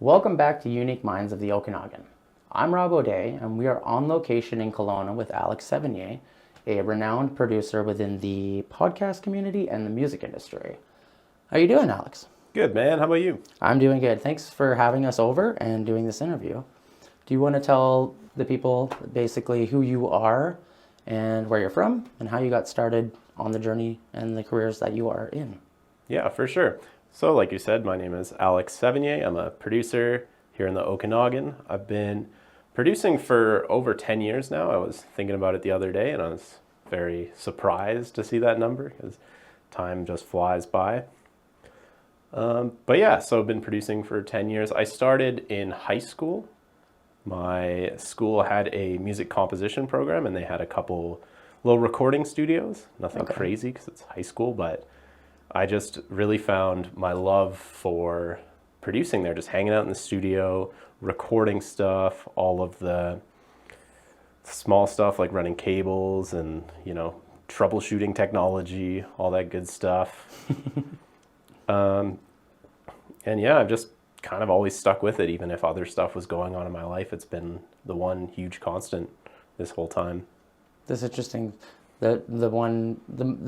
Welcome back to Unique Minds of the Okanagan. I'm Robb, and we are on location in Kelowna with Alex Sevigny, a renowned producer within the podcast community and the music industry. How you doing, Alex? Good, man. How about you? I'm doing good. Thanks for having us over and doing this interview. Do you want to tell the people basically who you are and where you're from and how you got started on the journey and the careers that you are in? Yeah, for sure. So like you said, my name is Alex Sevigny. I'm a producer here in the Okanagan. I've been producing for over 10 years now. I was thinking about it the other day and I was very surprised to see that number because time just flies by. But yeah, so I've been producing for 10 years. I started in high school. My school had a music composition program and they had a couple little recording studios. Nothing crazy because it's high school, but I just really found my love for producing there, just hanging out in the studio, recording stuff, all of the small stuff like running cables and, troubleshooting technology, all that good stuff. And yeah, I've just kind of always stuck with it, even if other stuff was going on in my life. It's been the one huge constant this whole time. That's interesting. The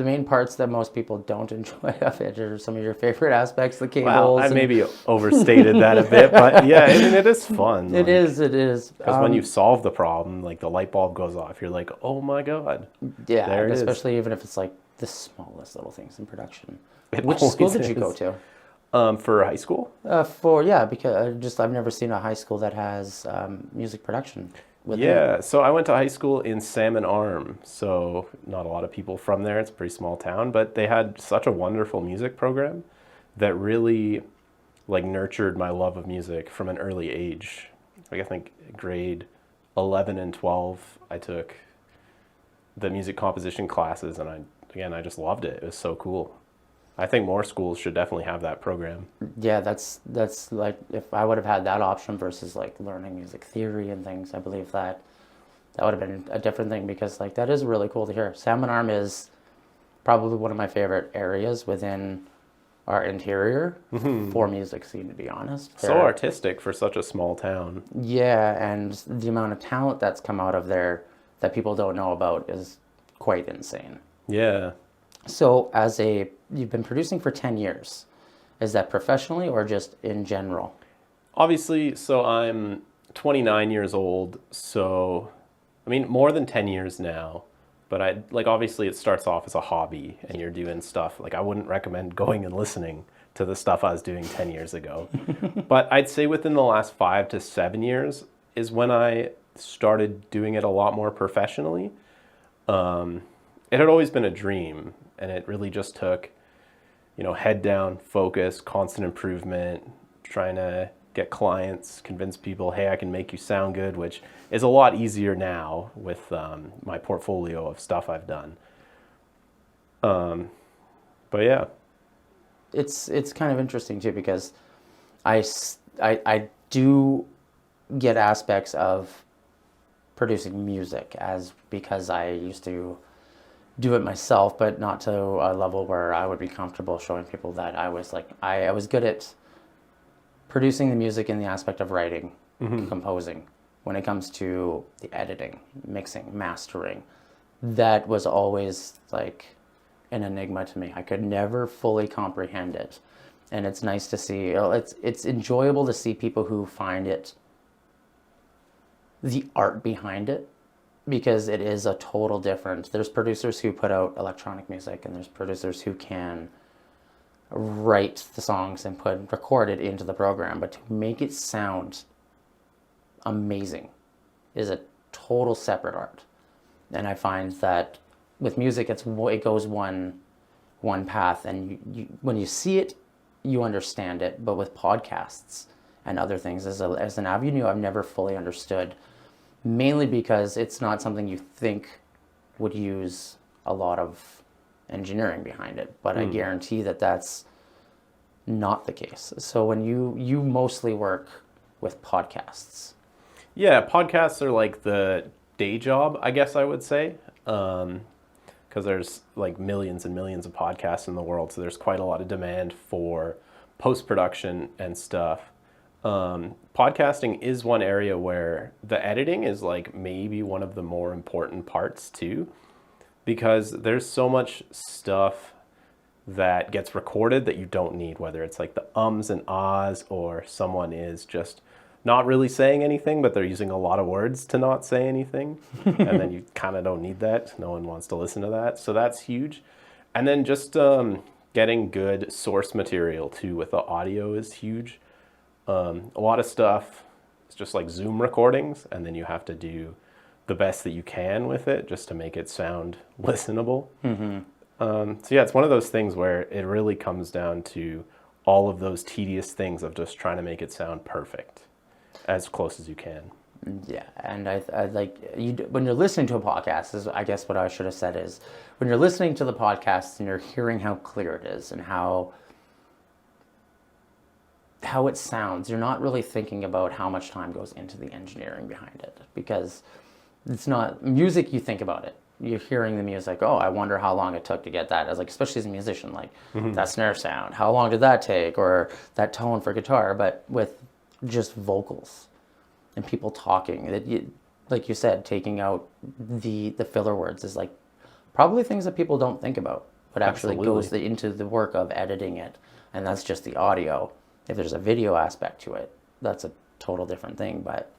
main parts that most people don't enjoy of it are some of your favorite aspects, the cables. Well, I maybe overstated that a bit, but yeah, I mean, it is fun. It is. Because when you solve the problem, like the light bulb goes off, you're like, oh my God. Yeah, there it especially is. even if it's like the smallest little things in production. It Which school always did you go is. to? For high school? Because I've never seen a high school that has music production. Yeah, so I went to high school in Salmon Arm, so not a lot of people from there. It's a pretty small town, but they had such a wonderful music program that really nurtured my love of music from an early age. I think grade 11 and 12, I took the music composition classes, and I just loved it. It was so cool. I think more schools should definitely have that program. Yeah, that's like if I would have had that option versus like learning music theory and things, I believe that would have been a different thing because like that is really cool to hear. Salmon Arm is probably one of my favorite areas within our interior for music scene, to be honest. So artistic for such a small town. Yeah, and the amount of talent that's come out of there that people don't know about is quite insane. Yeah. So you've been producing for 10 years. Is that professionally or just in general? Obviously, so I'm 29 years old, so I mean more than 10 years now, but obviously it starts off as a hobby and you're doing stuff I wouldn't recommend going and listening to the stuff I was doing 10 years ago. But I'd say within the last 5 to 7 years is when I started doing it a lot more professionally. It had always been a dream, and it really just took, head down, focus, constant improvement, trying to get clients, convince people, hey, I can make you sound good, which is a lot easier now with my portfolio of stuff I've done. But yeah. It's kind of interesting too because I do get aspects of producing music because I used to do it myself, but not to a level where I would be comfortable showing people that I was good at producing the music in the aspect of writing, composing. When it comes to the editing, mixing, mastering, that was always like an enigma to me. I could never fully comprehend it. And it's nice to see, it's enjoyable to see people who find it, the art behind it, because it is a total difference. There's producers who put out electronic music and there's producers who can write the songs and record it into the program, but to make it sound amazing is a total separate art. And I find that with music, it goes one path, and you when you see it, you understand it. But with podcasts and other things, as an avenue, I've never fully understood. Mainly because it's not something you think would use a lot of engineering behind it. But I guarantee that that's not the case. So when you mostly work with podcasts. Yeah, podcasts are like the day job, I guess I would say. Because there's millions and millions of podcasts in the world. So there's quite a lot of demand for post-production and stuff. podcasting is one area where the editing is like maybe one of the more important parts too, because there's so much stuff that gets recorded that you don't need, whether it's like the ums and ahs, or someone is just not really saying anything, but they're using a lot of words to not say anything. And then you kind of don't need that. No one wants to listen to that. So that's huge. And then just getting good source material too with the audio is huge. A lot of stuff is just like Zoom recordings, and then you have to do the best that you can with it just to make it sound listenable. So yeah, it's one of those things where it really comes down to all of those tedious things of just trying to make it sound perfect as close as you can. Yeah, and I like you when you're listening to a podcast. Is I guess what I should have said is when you're listening to the podcast and you're hearing how clear it is and how it sounds, you're not really thinking about how much time goes into the engineering behind it, because it's not music. You think about it. You're hearing the music. Oh, I wonder how long it took to get that. As like, especially as a musician, like that snare sound. How long did that take? Or that tone for guitar. But with just vocals and people talking, that you, like you said, taking out the filler words is like probably things that people don't think about, but actually goes into the work of editing it. And that's just the audio. If there's a video aspect to it, that's a total different thing. But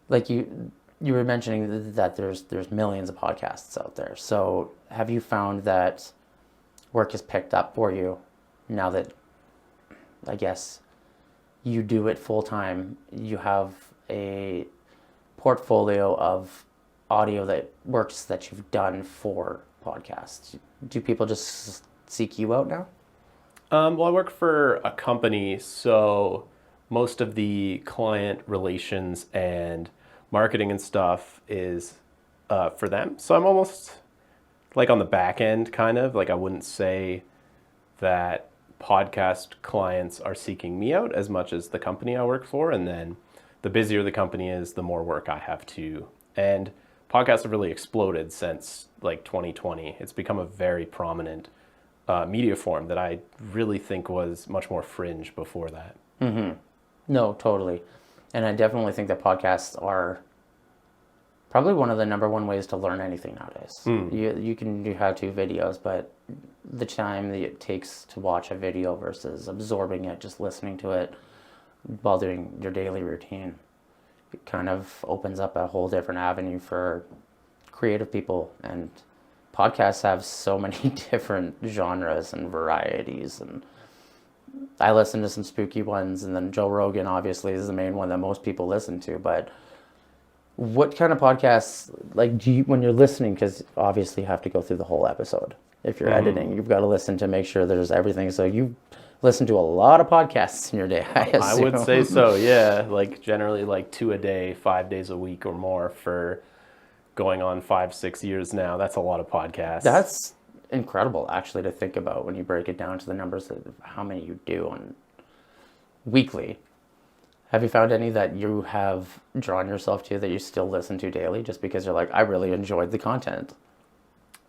like you were mentioning that there's millions of podcasts out there. So have you found that work has picked up for you now that, I guess, you do it full time? You have a portfolio of audio that works that you've done for podcasts. Do people just seek you out now? Well, I work for a company, so most of the client relations and marketing and stuff is for them. So I'm almost like on the back end, kind of. Like I wouldn't say that podcast clients are seeking me out as much as the company I work for. And then the busier the company is, the more work I have too. And podcasts have really exploded since like 2020. It's become a very prominent media form that I really think was much more fringe before that. No, totally. And I definitely think that podcasts are probably one of the number one ways to learn anything nowadays. You can do how-to videos, but the time that it takes to watch a video versus absorbing it, just listening to it while doing your daily routine, it kind of opens up a whole different avenue for creative people. And podcasts have so many different genres and varieties, and I listen to some spooky ones, and then Joe Rogan obviously is the main one that most people listen to. But what kind of podcasts, like, do you, when you're listening, because obviously you have to go through the whole episode. If you're editing, you've got to listen to make sure there's everything. So you listen to a lot of podcasts in your day, I assume. I would say so, yeah. Like generally like 2 a day, 5 days a week or more for going on 5-6 years now. That's a lot of podcasts. That's incredible, actually, to think about when you break it down to the numbers of how many you do on weekly. Have you found any that you have drawn yourself to that you still listen to daily just because you're like, I really enjoyed the content?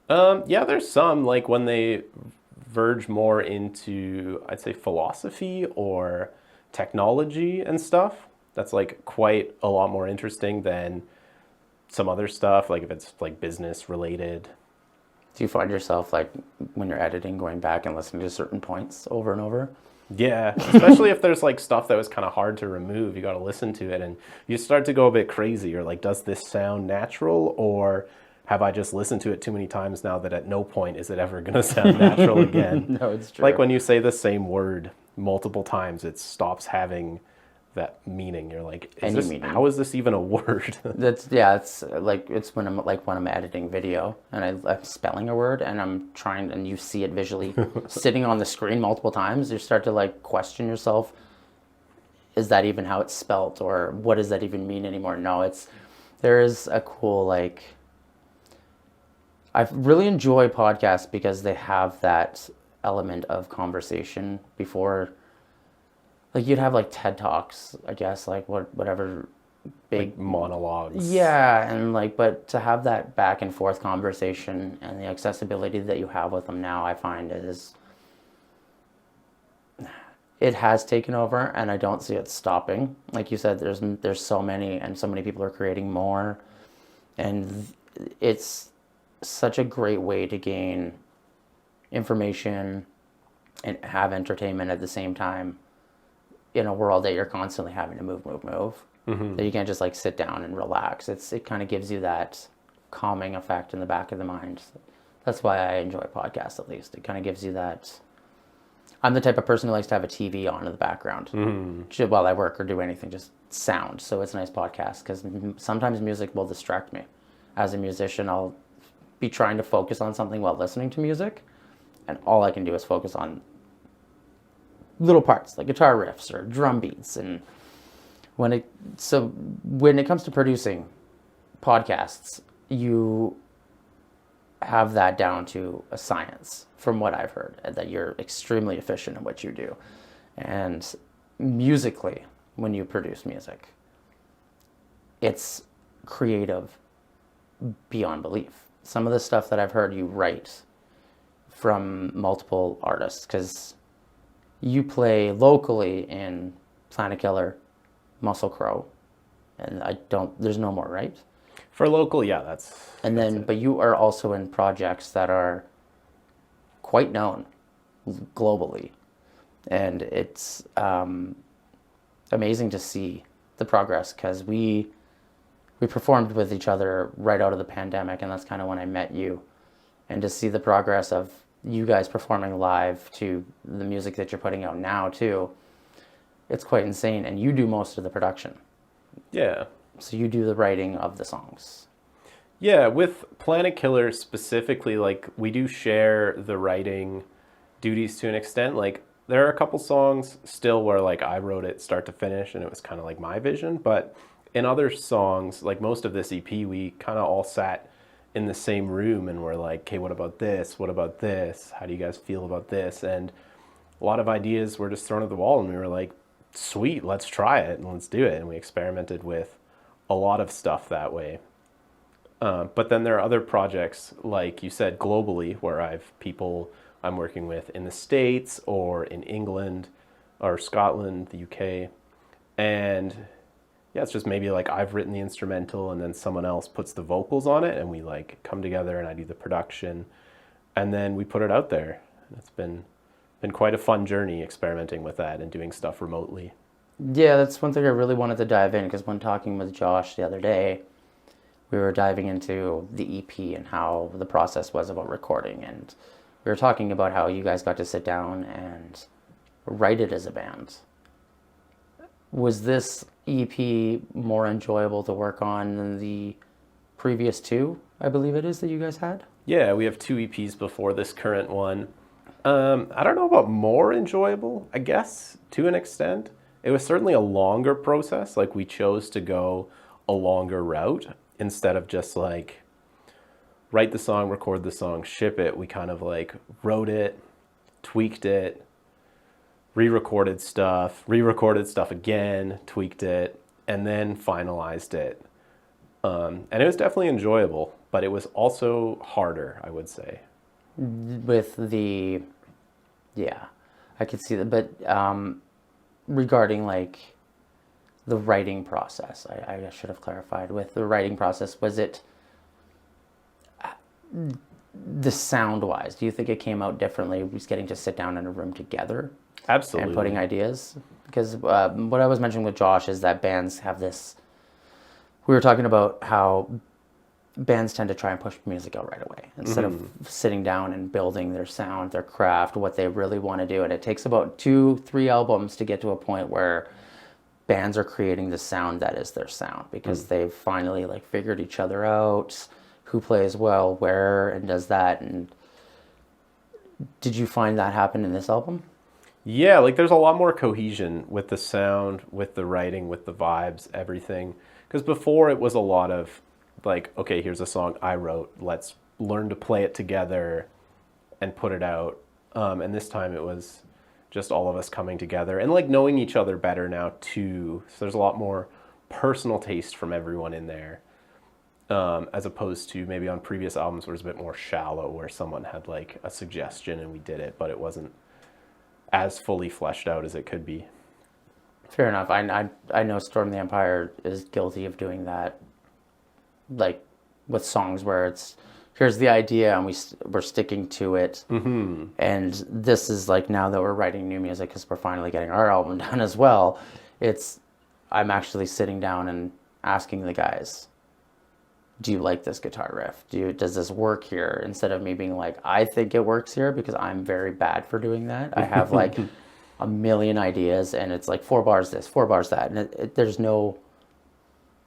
Yeah, there's some, like when they verge more into, I'd say, philosophy or technology and stuff. That's like quite a lot more interesting than some other stuff, like if it's like business related. Do you find yourself, like, when you're editing, going back and listening to certain points over and over? Yeah, especially if there's like stuff that was kind of hard to remove. You got to listen to it and you start to go a bit crazy. You're like, does this sound natural, or have I just listened to it too many times now that at no point is it ever going to sound natural again? No, it's true. Like when you say the same word multiple times, it stops having that meaning. You're like, how is this even a word? It's like, it's when I'm editing video and I'm spelling a word and I'm trying, and you see it visually sitting on the screen multiple times, you start to like question yourself. Is that even how it's spelt, or what does that even mean anymore? No, there is a cool, like, I really enjoy podcasts because they have that element of conversation before. Like, you'd have like TED Talks, I guess, like whatever big like monologues. Yeah, and like, but to have that back and forth conversation and the accessibility that you have with them now, I find it has taken over, and I don't see it stopping. Like you said, there's so many, and so many people are creating more, and it's such a great way to gain information and have entertainment at the same time in a world that you're constantly having to move, that you can't just like sit down and relax. It kind of gives you that calming effect in the back of the mind. That's why I enjoy podcasts, at least. It kind of gives you that. I'm the type of person who likes to have a TV on in the background while I work or do anything, just sound. So it's a nice podcast because sometimes music will distract me. As a musician, I'll be trying to focus on something while listening to music, and all I can do is focus on little parts like guitar riffs or drum beats. And when it comes to producing podcasts, you have that down to a science, from what I've heard, and that you're extremely efficient in what you do. And musically, when you produce music, it's creative beyond belief. Some of the stuff that I've heard you write from multiple artists, because you play locally in Planetkiller, Muscle Crow, and there's no more, right? For local, yeah, that's. And then, but you are also in projects that are quite known globally, and it's amazing to see the progress, because we performed with each other right out of the pandemic, and that's kind of when I met you, and to see the progress of you guys performing live to the music that you're putting out now too, it's quite insane. And you do most of the production. Yeah. So you do the writing of the songs. Yeah, with Planetkiller specifically, like, we do share the writing duties to an extent. Like, there are a couple songs still where, like, I wrote it start to finish and it was kind of like my vision. But in other songs, like most of this EP, we kind of all sat in the same room and we're like, okay, what about this? What about this? How do you guys feel about this? And a lot of ideas were just thrown at the wall, and we were like, sweet, let's try it and let's do it. And we experimented with a lot of stuff that way. But then there are other projects, like you said, globally, where I've people I'm working with in the States or in England or Scotland, the UK. And yeah, it's just maybe like I've written the instrumental and then someone else puts the vocals on it, and we like come together and I do the production and then we put it out there. It's been quite a fun journey experimenting with that and doing stuff remotely. Yeah, that's one thing I really wanted to dive in, because when talking with Josh the other day, we were diving into the EP and how the process was about recording, and we were talking about how you guys got to sit down and write it as a band. Was this EP more enjoyable to work on than the previous two, I believe it is, that you guys had? Yeah, we have 2 EPs before this current one. I don't know about more enjoyable, I guess, to an extent. It was certainly a longer process. Like, we chose to go a longer route instead of just like write the song, record the song, ship it. We kind of like wrote it, tweaked it, re-recorded stuff again, tweaked it, and then finalized it. And it was definitely enjoyable, but it was also harder, I would say. With the, yeah, I could see that. But regarding like the writing process, I should have clarified. With the writing process, was it the sound-wise? Do you think it came out differently just getting to sit down in a room together? Absolutely. And putting ideas? Because what I was mentioning with Josh is that bands have this, we were talking about how bands tend to try and push music out right away instead of sitting down and building their sound, their craft, what they really want to do. And it takes about 2-3 albums to get to a point where bands are creating the sound that is their sound, because they've finally like figured each other out, who plays well where and does that. And did you find that happen in this album? Yeah, like there's a lot more cohesion with the sound, with the writing, with the vibes, everything. Because before it was a lot of like, okay, here's a song I wrote, let's learn to play it together and put it out. And this time it was just all of us coming together and like knowing each other better now too. So there's a lot more personal taste from everyone in there, as opposed to maybe on previous albums where it's a bit more shallow, where someone had like a suggestion and we did it, but it wasn't as fully fleshed out as it could be. Fair enough. I know Storm the Empire is guilty of doing that, like with songs where it's here's the idea and we're sticking to it. Mm-hmm. And this is like now that we're writing new music because we're finally getting our album done as well. I'm actually sitting down and asking the guys, do you like this guitar riff? Does this work here? Instead of me being like, I think it works here, because I'm very bad for doing that. I have like a million ideas and it's like 4 bars this, 4 bars that. And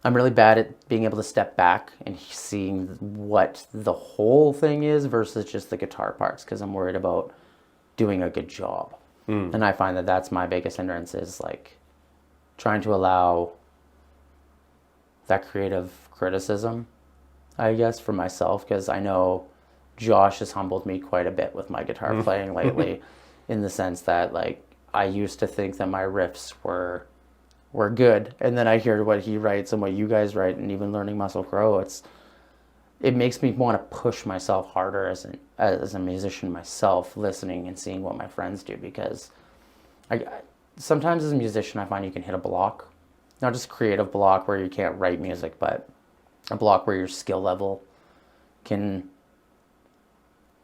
I'm really bad at being able to step back and seeing what the whole thing is versus just the guitar parts, because I'm worried about doing a good job. And I find that that's my biggest hindrance, is like trying to allow that creative criticism, I guess, for myself, because I know Josh has humbled me quite a bit with my guitar playing lately, in the sense that like I used to think that my riffs were good, and then I hear what he writes and what you guys write, and even learning Muscle Crow, it makes me want to push myself harder as a musician myself, listening and seeing what my friends do, because sometimes as a musician I find you can hit a block, not just a creative block where you can't write music, but a block where your skill level can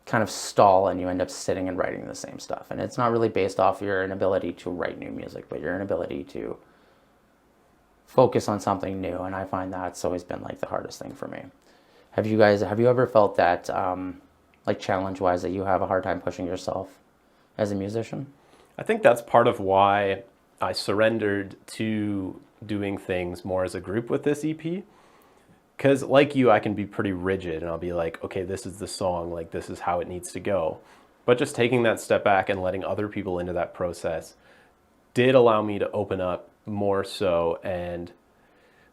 kind of stall and you end up sitting and writing the same stuff. And it's not really based off your inability to write new music, but your inability to focus on something new. And I find that's always been like the hardest thing for me. Have you ever felt that, like challenge-wise, that you have a hard time pushing yourself as a musician? I think that's part of why I surrendered to doing things more as a group with this EP. Because like you, I can be pretty rigid and I'll be like, okay, this is the song, like this is how it needs to go. But just taking that step back and letting other people into that process did allow me to open up more so, and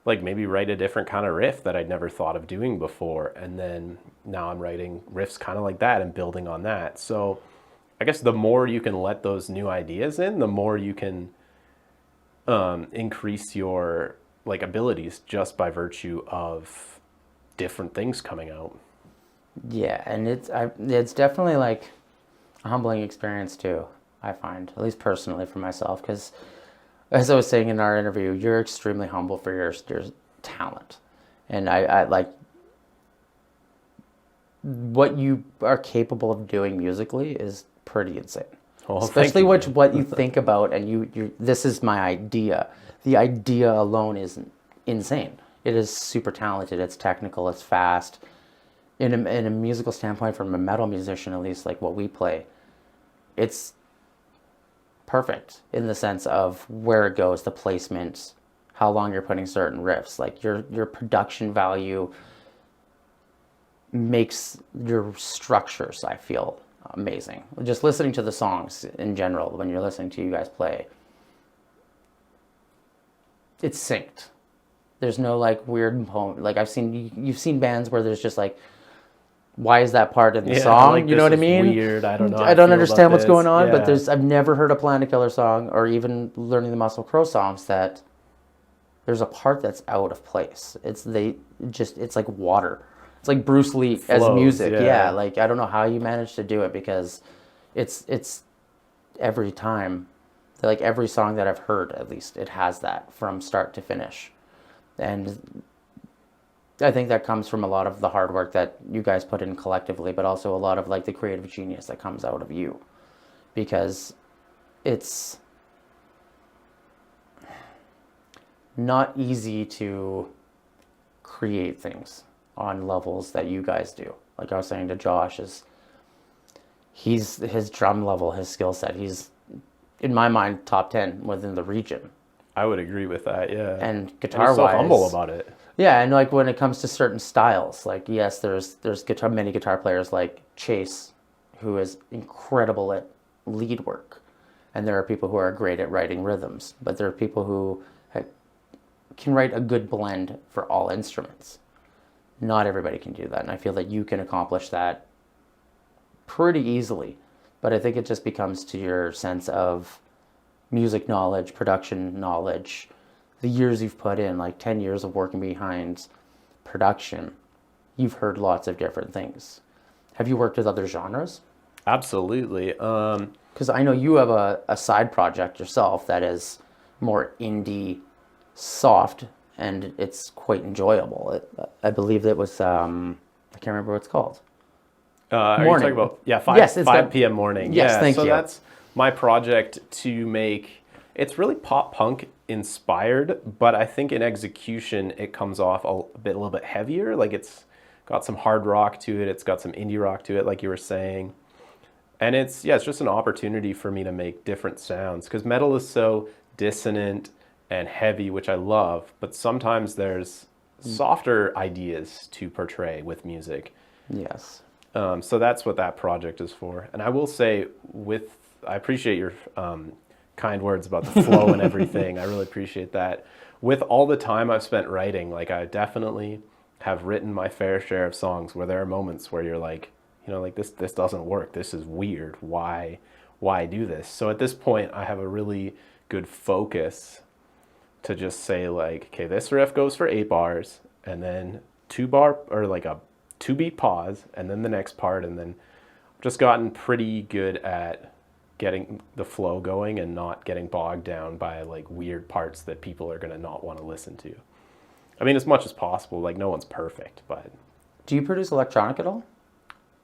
like maybe write a different kind of riff that I'd never thought of doing before. And then now I'm writing riffs kind of like that and building on that. So I guess the more you can let those new ideas in, the more you can increase your like abilities just by virtue of different things coming out. Yeah, and it's definitely like a humbling experience too, I find, at least personally for myself, because as I was saying in our interview, you're extremely humble for your talent, and I like what you are capable of doing musically is pretty insane. Well, especially what you think about, and you this is my idea. The idea alone is insane. It is super talented. It's technical. It's fast. In a musical standpoint, from a metal musician, at least like what we play, it's perfect in the sense of where it goes, the placement, how long you're putting certain riffs. Like your production value makes your structures, I feel, amazing. Just listening to the songs in general, when you're listening to you guys play, it's synced. There's no like weird poem. Like you've seen bands where there's just like, why is that part of the song? Like, you know what I mean? Weird. I don't know. I don't understand what's going on. Yeah. But I've never heard a Planetkiller song, or even learning the Muscle Crow songs, that there's a part that's out of place. It's like water. It's like Bruce Lee as music. Yeah. Like I don't know how you managed to do it, because it's every time, like every song that I've heard, at least it has that from start to finish. And I think that comes from a lot of the hard work that you guys put in collectively, but also a lot of like the creative genius that comes out of you, because it's not easy to create things on levels that you guys do. Like I was saying to Josh, his drum level, his skill set, he's, in my mind, top 10 within the region. I would agree with that, yeah. And guitar-wise, so humble about it. Yeah, and like when it comes to certain styles, like yes, there's many guitar players like Chase, who is incredible at lead work, and there are people who are great at writing rhythms, but there are people who can write a good blend for all instruments. Not everybody can do that, and I feel that you can accomplish that pretty easily, but I think it just becomes to your sense of music knowledge, production knowledge, the years you've put in, like 10 years of working behind production. You've heard lots of different things. Have you worked with other genres? Absolutely. Because I know you have a side project yourself that is more indie soft, and it's quite enjoyable. I believe it was, I can't remember what it's called. Are you Morning. talking about, yeah, 5, Yes, it's 5 got- p.m. morning. Yes, Yeah, thank so you. that's my project to make, it's really pop punk inspired, but I think in execution it comes off a little bit heavier. Like it's got some hard rock to it, it's got some indie rock to it, like you were saying. And it's just an opportunity for me to make different sounds because metal is so dissonant and heavy, which I love, but sometimes there's softer ideas to portray with music. Yes. So that's what that project is for. And I will say, I appreciate your kind words about the flow and everything. I really appreciate that. With all the time I've spent writing, like I definitely have written my fair share of songs where there are moments where you're like, like this doesn't work. This is weird. Why do this? So at this point, I have a really good focus to just say like, okay, this riff goes for 8 bars, and then 2-bar or like a 2-beat pause, and then the next part, and then I've just gotten pretty good at getting the flow going and not getting bogged down by like weird parts that people are gonna not want to listen to. I mean, as much as possible. Like no one's perfect, but Do you produce electronic at all?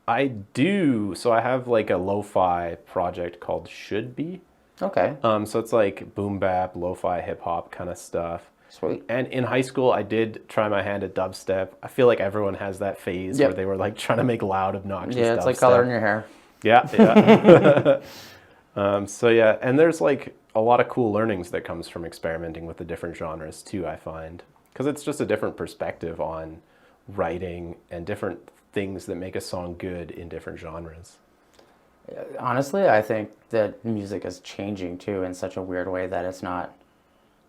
I do. So I have like a lo-fi project called Should Be. Okay. So it's like boom bap, lo-fi hip hop kind of stuff. Sweet. And in high school, I did try my hand at dubstep. I feel like everyone has that phase Yep. where they were like trying to make loud, obnoxious Yeah, it's dubstep. like coloring your hair. Yeah, yeah. So yeah, and there's like a lot of cool learnings that comes from experimenting with the different genres too, I find. Because it's just a different perspective on writing and different things that make a song good in different genres. Honestly, I think that music is changing too in such a weird way that it's not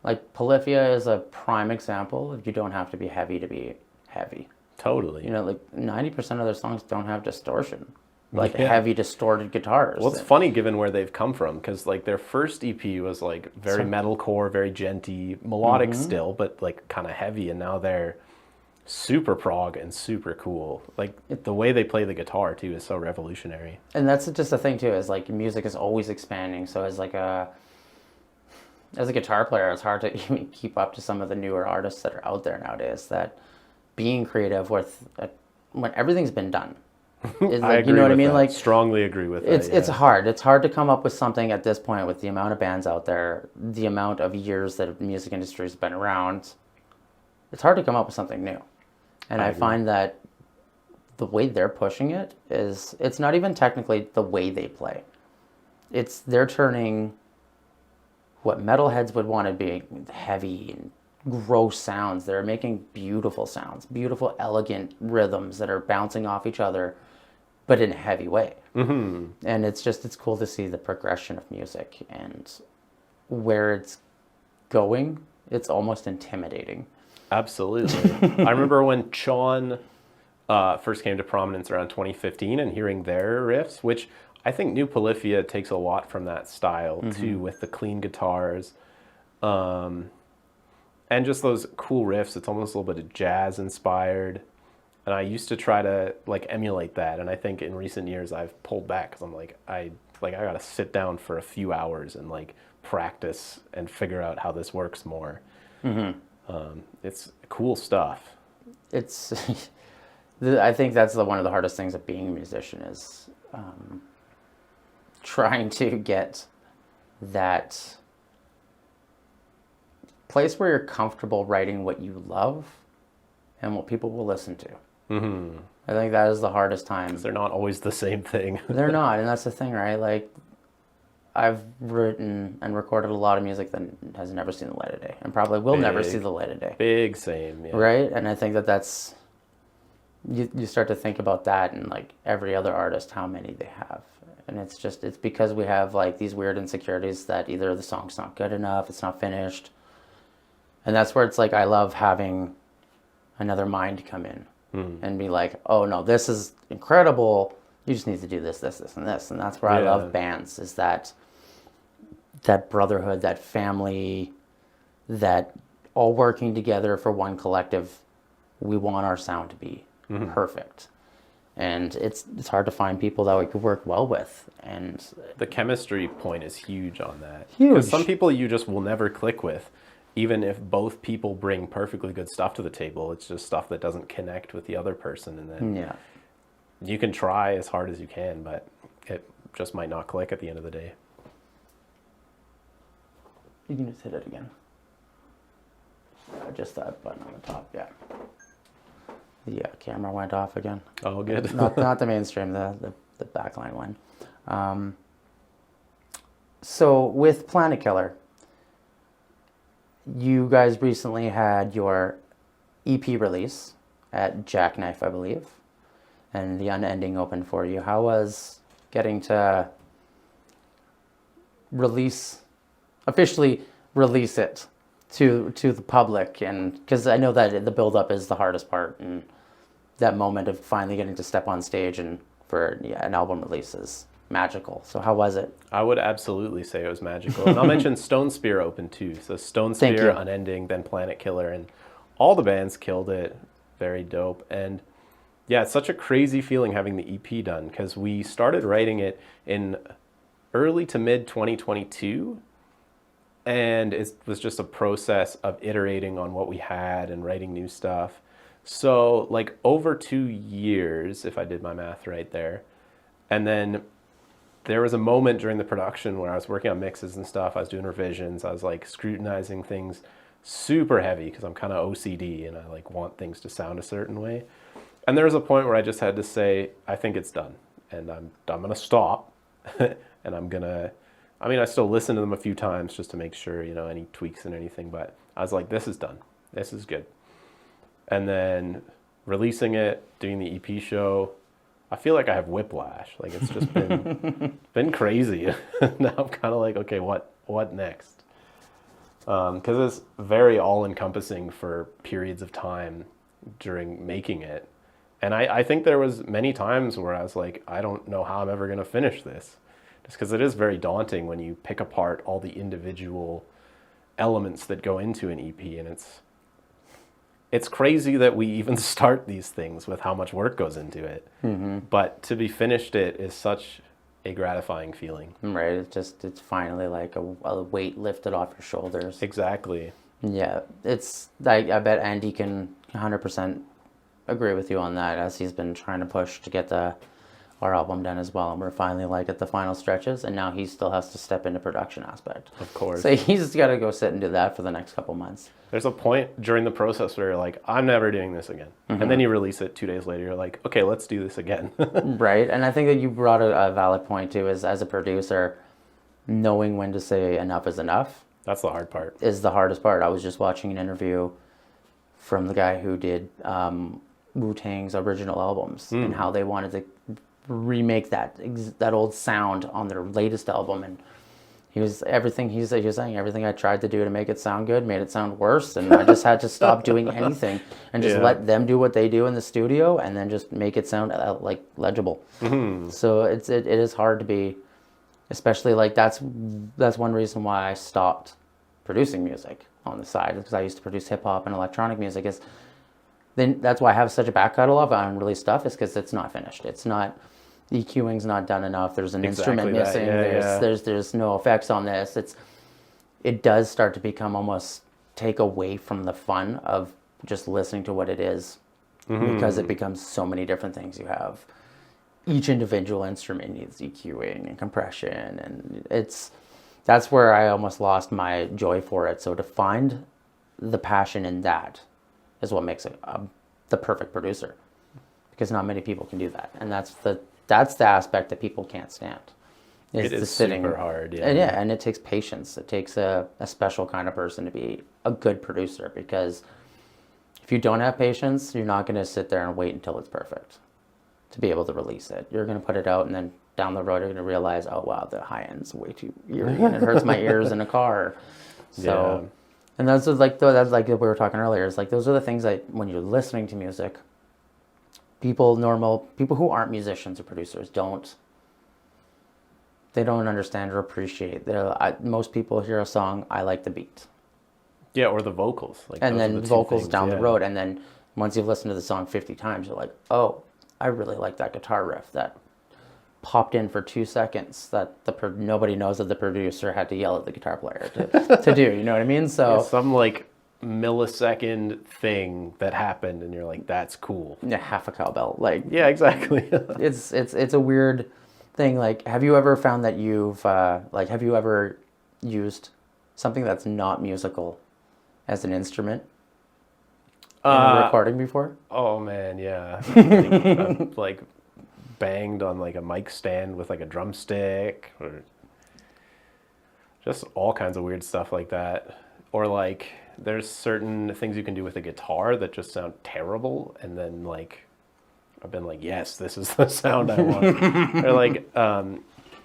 like Polyphia is a prime example. You don't have to be heavy to be heavy. Totally. Like 90% of their songs don't have distortion, like Yeah. heavy distorted guitars. Well, it's funny given where they've come from, because like their first EP was like very metalcore, very genty, melodic still, but like kind of heavy, and now they're super prog and super cool. Like the way they play the guitar too is so revolutionary. And that's just the thing too, is like music is always expanding. So as a guitar player, it's hard to even keep up to some of the newer artists that are out there nowadays. That being creative when everything's been done, is I like, agree you know what I with mean? that. Like Strongly agree with it's that. it's hard. It's hard to come up with something at this point with the amount of bands out there, the amount of years that the music industry has been around. It's hard to come up with something new. And I find that the way they're pushing it is, it's not even technically the way they play. They're turning what metalheads would want to be heavy and gross sounds. They're making beautiful sounds, beautiful, elegant rhythms that are bouncing off each other, but in a heavy way. Mm-hmm. And it's cool to see the progression of music and where it's going. It's almost intimidating. Absolutely. I remember when Sean first came to prominence around 2015 and hearing their riffs, which I think New Polyphia takes a lot from that style too, with the clean guitars and just those cool riffs. It's almost a little bit of jazz inspired. And I used to try to like emulate that. And I think in recent years I've pulled back because I'm like, I got to sit down for a few hours and like practice and figure out how this works more. Mm-hmm. It's cool stuff. I think that's one of the hardest things of being a musician is trying to get that place where you're comfortable writing what you love and what people will listen to. Mm-hmm. I think that is the hardest time. They're not always the same thing. They're not, and that's the thing, right? Like, I've written and recorded a lot of music that has never seen the light of day, and probably will never see the light of day. Big same, yeah. Right? And I think that's you start to think about that, and like every other artist, how many they have. And it's because we have like these weird insecurities that either the song's not good enough, it's not finished. And that's where it's like I love having another mind come in and be like, oh no, this is incredible. You just need to do this, this, this, and this. And that's where I love bands, is that brotherhood, that family, that all working together for one collective. We want our sound to be perfect. and it's hard to find people that we could work well with. And The chemistry point is huge on that. Huge. Because some people you just will never click with, even if both people bring perfectly good stuff to the table. It's just stuff that doesn't connect with the other person, and then yeah, you can try as hard as you can, but it just might not click at the end of the day. you can just hit it again. Just that button on the top, yeah. The camera went off again. Oh, good. not the mainstream, the backline one. So with Planetkiller, you guys recently had your EP release at Jackknife, I believe, and the Unending opened for you. How was getting to officially release it to the public? And because I know that the build-up is the hardest part, and that moment of finally getting to step on stage and for an album release is magical. So how was it? I would absolutely say it was magical. And I'll mention Stone Spear opened too. So Stone Thank Spear, you. Unending, then Planetkiller, and all the bands killed it. Very dope. And yeah, it's such a crazy feeling having the EP done, because we started writing it in early to mid 2022. And it was just a process of iterating on what we had and writing new stuff. So like over 2 years, if I did my math right there. And then there was a moment during the production where I was working on mixes and stuff. I was doing revisions. I was like scrutinizing things super heavy because I'm kind of OCD and I like want things to sound a certain way. And there was a point where I just had to say, I think it's done. And I'm going to stop. And I still listen to them a few times just to make sure, any tweaks and anything. But I was like, this is done. This is good. And then releasing it, doing the EP show, I feel like I have whiplash. Like it's just been crazy. Now I'm kind of like, okay, what next? Because it's very all-encompassing for periods of time during making it. And I think there was many times where I was like, I don't know how I'm ever going to finish this. Just because it is very daunting when you pick apart all the individual elements that go into an EP, and it's crazy that we even start these things with how much work goes into it. Mm-hmm. But to be finished it is such a gratifying feeling. Right, it's finally like a weight lifted off your shoulders. Exactly. Yeah, I bet Andy can 100% agree with you on that, as he's been trying to push to get our album done as well, and we're finally like at the final stretches, and now he still has to step into production aspect. Of course. So he's got to go sit and do that for the next couple months. There's a point during the process where you're like, I'm never doing this again. Mm-hmm. And then you release it 2 days later, you're like, okay, let's do this again. Right, and I think that you brought a valid point too, is as a producer, knowing when to say enough is enough. That's the hard part. Is the hardest part. I was just watching an interview from the guy who did Wu-Tang's original albums, and how they wanted to remake that old sound on their latest album, and he was saying everything I tried to do to make it sound good made it sound worse, and I just had to stop doing anything and just let them do what they do in the studio, and then just make it sound like legible. Mm-hmm. So it is hard to be, especially like that's one reason why I stopped producing music on the side, because I used to produce hip hop and electronic music. Then that's why I have such a back catalog on unreleased stuff, is because it's not finished. It's not, EQing's not done enough. There's an instrument missing. There's no effects on this. It does start to become almost take away from the fun of just listening to what it is, because it becomes so many different things you have. Each individual instrument needs EQing and compression, and that's where I almost lost my joy for it. So to find the passion in that is what makes it the perfect producer, because not many people can do that, and that's the aspect that people can't stand. It is super hard, yeah. And it takes patience. It takes a special kind of person to be a good producer, because if you don't have patience, you're not going to sit there and wait until it's perfect to be able to release it. You're going to put it out, and then down the road you're going to realize, oh wow, the high end's way too eerie and it hurts my ears in a car. So. Yeah. And that's like we were talking earlier. It's like those are the things that when you're listening to music, people who aren't musicians or producers don't understand or appreciate. Most people hear a song, I like the beat. Yeah, or the vocals. And then vocals down the road. And then once you've listened to the song 50 times, you're like, oh, I really like that guitar riff that popped in for 2 seconds that nobody knows that the producer had to yell at the guitar player to do. You know what I mean? So some like millisecond thing that happened, and you're like, that's cool. yeah, half a cowbell. Like Yeah, exactly. it's a weird thing. Like, have you ever found that have you ever used something that's not musical as an instrument in a recording before? Oh man, yeah. I've, like banged on like a mic stand with like a drumstick, or just all kinds of weird stuff like that. Or like there's certain things you can do with a guitar that just sound terrible, and then like I've been like, yes, this is the sound I want. Or like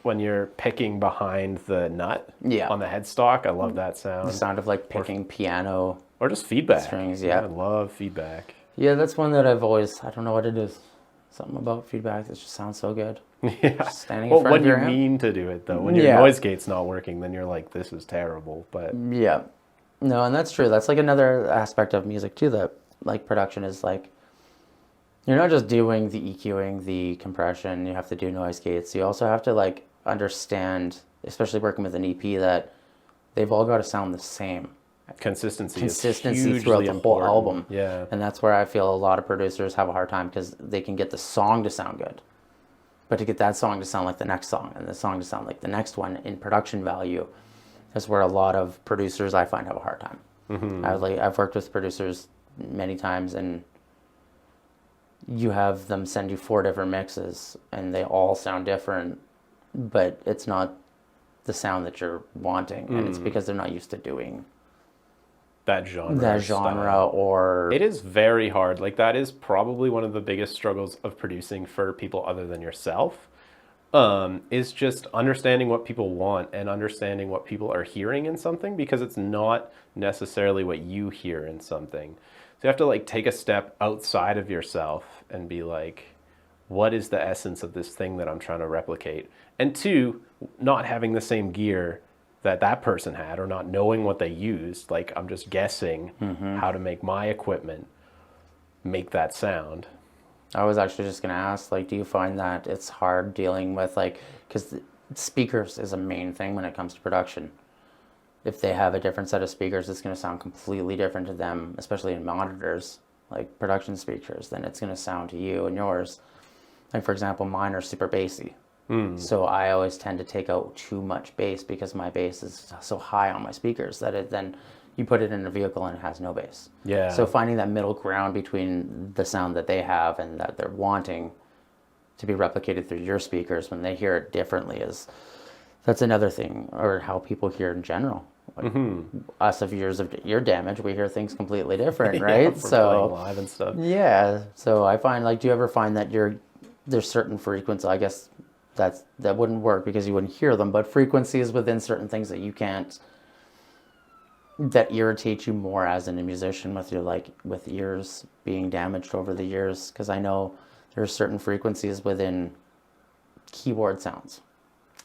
when you're picking behind the nut on the headstock, I love that sound. The sound of like picking piano or just feedback. Strings, yeah. I love feedback. Yeah, that's one that I've always, I don't know what it is. Something about feedback that just sounds so good. Yeah. Just standing in front when of your you amp. mean to do it though, when your noise gate's not working, then you're like, this is terrible. But yeah, no, and that's true. That's like another aspect of music too. That like production is like, you're not just doing the EQing, the compression. You have to do noise gates. You also have to like understand, especially working with an EP, that they've all got to sound the same. Consistency Consistency throughout the whole album. Yeah. And that's where I feel a lot of producers have a hard time, because they can get the song to sound good, but to get that song to sound like the next song and the song to sound like the next one in production value is where a lot of producers I find have a hard time. Mm-hmm. I've worked with producers many times, and you have them send you 4 different mixes and they all sound different, but it's not the sound that you're wanting. And it's because they're not used to doing that genre style. Or it is very hard. Like that is probably one of the biggest struggles of producing for people other than yourself, is just understanding what people want and understanding what people are hearing in something, because it's not necessarily what you hear in something. So you have to like take a step outside of yourself and be like, what is the essence of this thing that I'm trying to replicate? And 2, not having the same gear that person had, or not knowing what they used. Like I'm just guessing how to make my equipment make that sound. I was actually just going to ask, like, do you find that it's hard dealing with, like, because speakers is a main thing when it comes to production. If they have a different set of speakers, it's going to sound completely different to them, especially in monitors, like production speakers, than it's going to sound to you and yours. Like, for example, mine are super bassy. So I always tend to take out too much bass, because my bass is so high on my speakers that then you put it in a vehicle and it has no bass. Yeah. So finding that middle ground between the sound that they have and that they're wanting to be replicated through your speakers when they hear it differently that's another thing, or how people hear in general. Like us of years of ear damage, we hear things completely different, right? Yeah, so playing live and stuff. Yeah. So I find, like, do you ever find that there's certain frequencies, I guess that wouldn't work because you wouldn't hear them, but frequencies within certain things that you can't, that irritate you more as a musician, with ears being damaged over the years? Because I know there's certain frequencies within keyboard sounds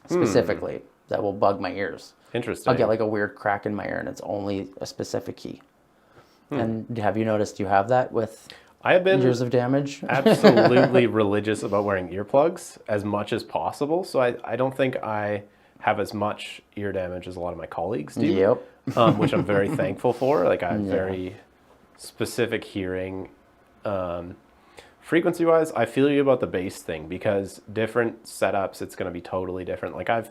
specifically that will bug my ears. Interesting. I'll get like a weird crack in my ear and it's only a specific key. And have you noticed you have that with I have been years of damage? absolutely religious about wearing earplugs as much as possible. So I don't think I have as much ear damage as a lot of my colleagues do. Yep. Which I'm very thankful for. Like I have very specific hearing. Frequency-wise, I feel you about the bass thing, because different setups, it's going to be totally different. Like I've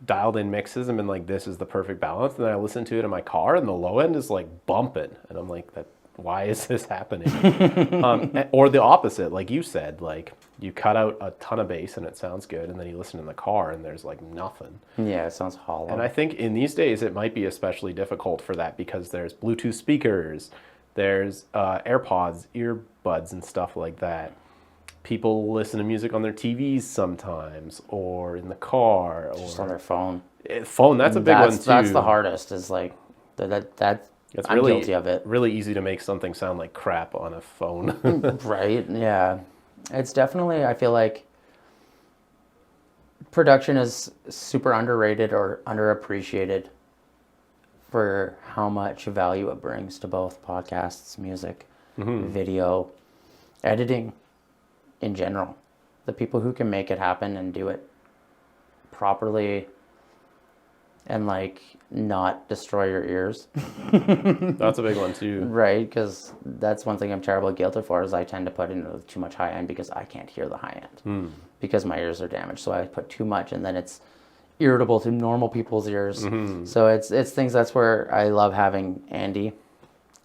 dialed in mixes and been like, this is the perfect balance. And then I listen to it in my car and the low end is like bumping. And I'm like, why is this happening? Or the opposite, like you said, like you cut out a ton of bass and it sounds good, and then you listen in the car and there's like nothing. Yeah, it sounds hollow. And I think in these days it might be especially difficult for that, because there's Bluetooth speakers, there's AirPods, earbuds and stuff like that. People listen to music on their TVs sometimes, or in the car, or just on their phone. Phone, that's a big one too. That's the hardest, is like that it's I'm really guilty of it. Really easy to make something sound like crap on a phone. Right, yeah. It's definitely, I feel like production is super underrated or underappreciated for how much value it brings to both podcasts, music, video, editing. in general. The people who can make it happen and do it properly and like not destroy your ears. That's a big one too. Right, because that's one thing I'm terribly guilty for is I tend to put in too much high end because I can't hear the high end because my ears are damaged. So I put too much and then it's irritable to normal people's ears. So it's things that's where I love having Andy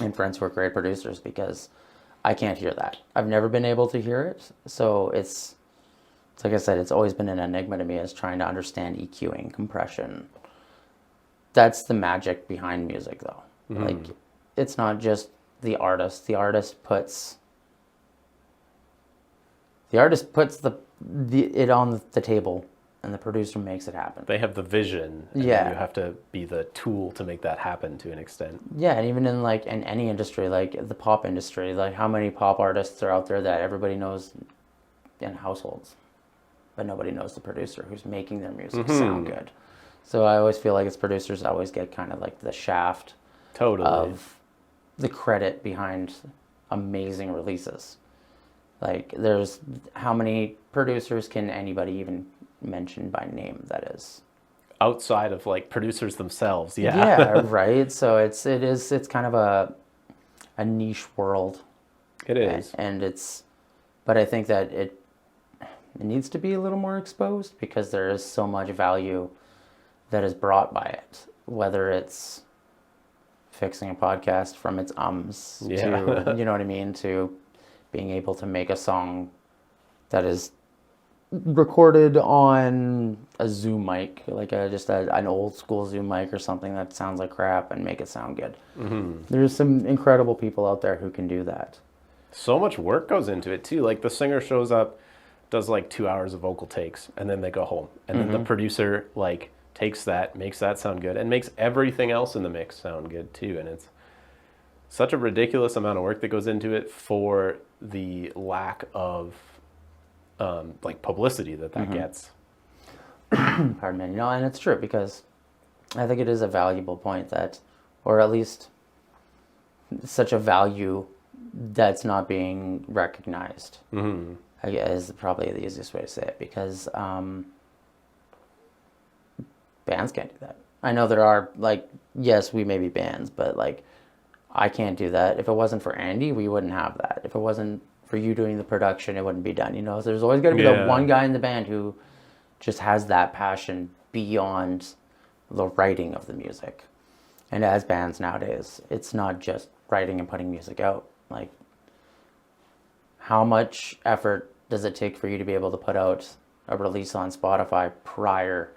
and friends who are great producers because I can't hear that. I've never been able to hear it. So it's like I said, it's always been an enigma to me as trying to understand EQing, compression. That's the magic behind music, though. Like, it's not just the artist. The artist puts it on the table, and the producer makes it happen. They have the vision, and Yeah. you have to be the tool to make that happen to an extent. Yeah, and even in like in any industry, like the pop industry, like how many pop artists are out there that everybody knows in households, but nobody knows the producer who's making their music sound good. So I always feel like it's producers that always get kind of like the shaft of the credit behind amazing releases. Like there's how many producers can anybody even mention by name that is? Outside of like producers themselves, yeah. Yeah, right. So it's kind of a niche world. It is. But I think that it needs to be a little more exposed because there is so much value that is brought by it, whether it's fixing a podcast from its to, you know what I mean, to being able to make a song that is recorded on a Zoom mic, like an old school Zoom mic or something that sounds like crap and make it sound good. There's some incredible people out there who can do that. So much work goes into it too. Like the singer shows up, does like 2 hours of vocal takes, and then they go home. And then the producer like takes that, makes that sound good, and makes everything else in the mix sound good too. And it's such a ridiculous amount of work that goes into it for the lack of like publicity that gets. Pardon me. No, and it's true because I think it is a valuable point that, or at least such a value that's not being recognized. I guess is probably the easiest way to say it because bands can't do that. I know there are like, yes, we may be bands, but like I can't do that. If it wasn't for Andy, we wouldn't have that. If it wasn't for you doing the production, it wouldn't be done. You know, so there's always got to be that one guy in the band who just has that passion beyond the writing of the music. And as bands nowadays, it's not just writing and putting music out. Like, how much effort does it take for you to be able to put out a release on Spotify prior?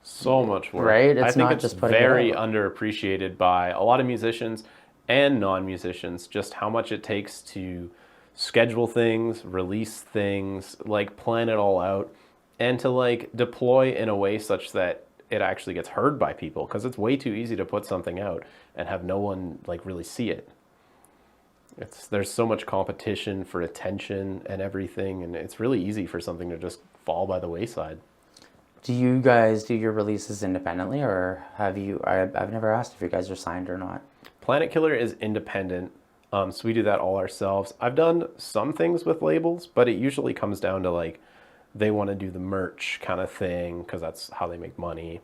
So much work. Right? It's I think not it's just putting very it out. underappreciated by a lot of musicians and non-musicians, just how much it takes to schedule things, release things, like plan it all out, and to like deploy in a way such that it actually gets heard by people, because it's way too easy to put something out and have no one like really see it. There's so much competition for attention and everything, and it's really easy for something to just fall by the wayside. Do you guys do your releases independently, or have you? I've never asked if you guys are signed or not. Planetkiller is independent, so we do that all ourselves. I've done some things with labels, but it usually comes down to like they want to do the merch kind of thing because that's how they make money,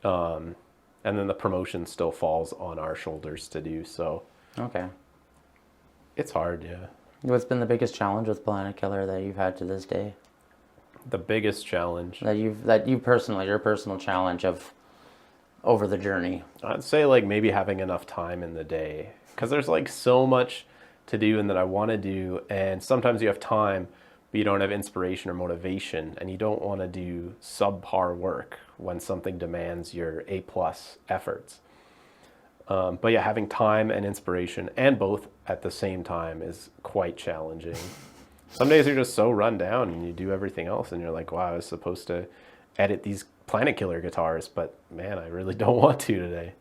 and then the promotion still falls on our shoulders to do. So Okay. it's hard, yeah. What's been the biggest challenge with Planetkiller that you've had to this day? The biggest challenge, Your personal challenge of over the journey. I'd say like maybe having enough time in the day, because there's like so much to do and that I want to do, and sometimes you have time but you don't have inspiration or motivation, and you don't want to do subpar work when something demands your A+ efforts. But yeah, having time and inspiration and both at the same time is quite challenging. Some days you're just so run down and you do everything else and you're like, wow, I was supposed to edit these Planetkiller guitars, but man, I really don't want to today.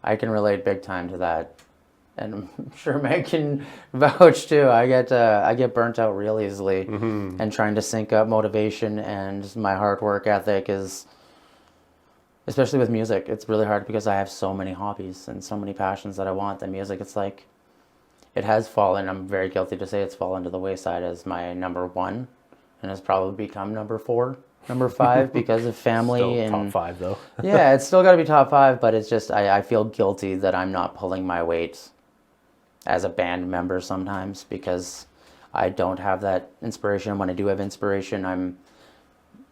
I can relate big time to that. And I'm sure Meg can vouch too. I get burnt out real easily, and trying to sync up motivation and my hard work ethic is, especially with music, it's really hard because I have so many hobbies and so many passions that I want. The music, it's like, it has fallen. I'm very guilty to say it's fallen to the wayside as my number one, and has probably become number four, number five because of family. Still and top five though. yeah, it's still got to be top five, but it's just I feel guilty that I'm not pulling my weight as a band member sometimes because I don't have that inspiration. When I do have inspiration, I'm